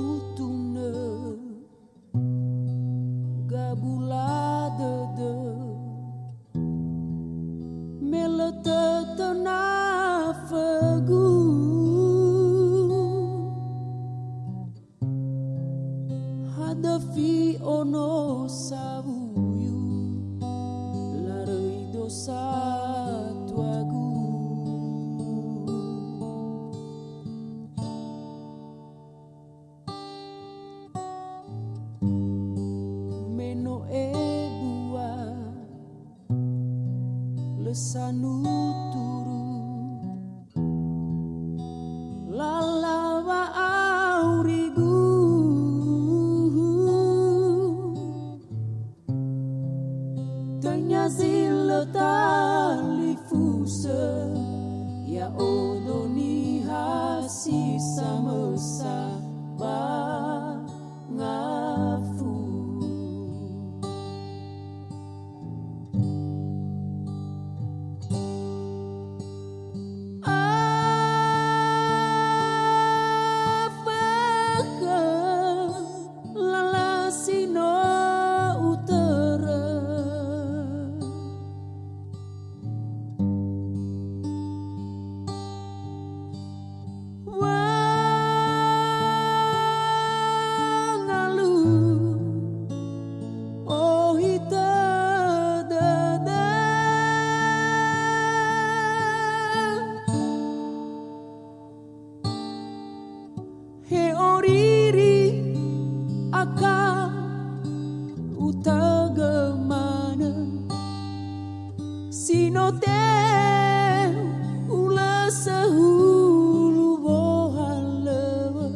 utuna gabula de melete tenafagu hadafi ono sabuyu larei dosa tuagu meno bua lesanu turu lalawa aurigu tanyazil talifuse ya odoni hasi samesa ba ngafu utagamana sinote ula sahulu bohalewa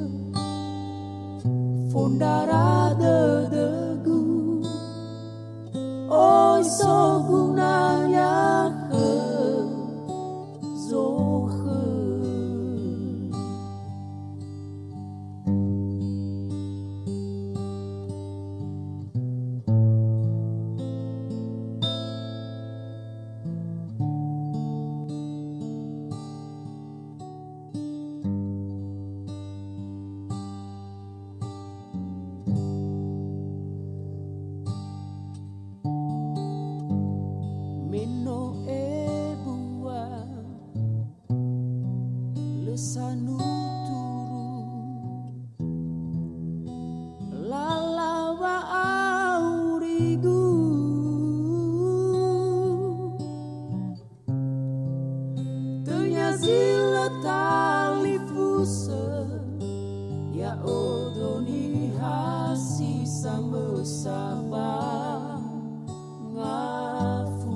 fondara degu oi sogunanya ke zohe meno bua lesanu turu lalawa aurigu tanyazil talifuse ya odoni hasi samesa ba ngafu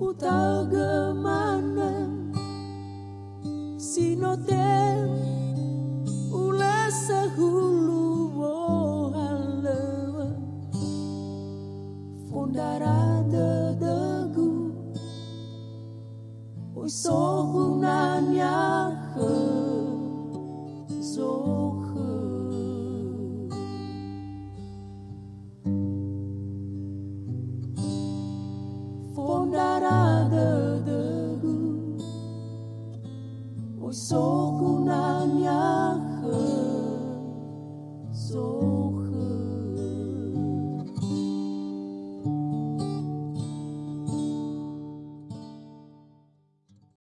utagamana sinote ula sahulu bohalewa fondara degu oi sogunanya ke zohe fondara degu oi sogunanya ke zohe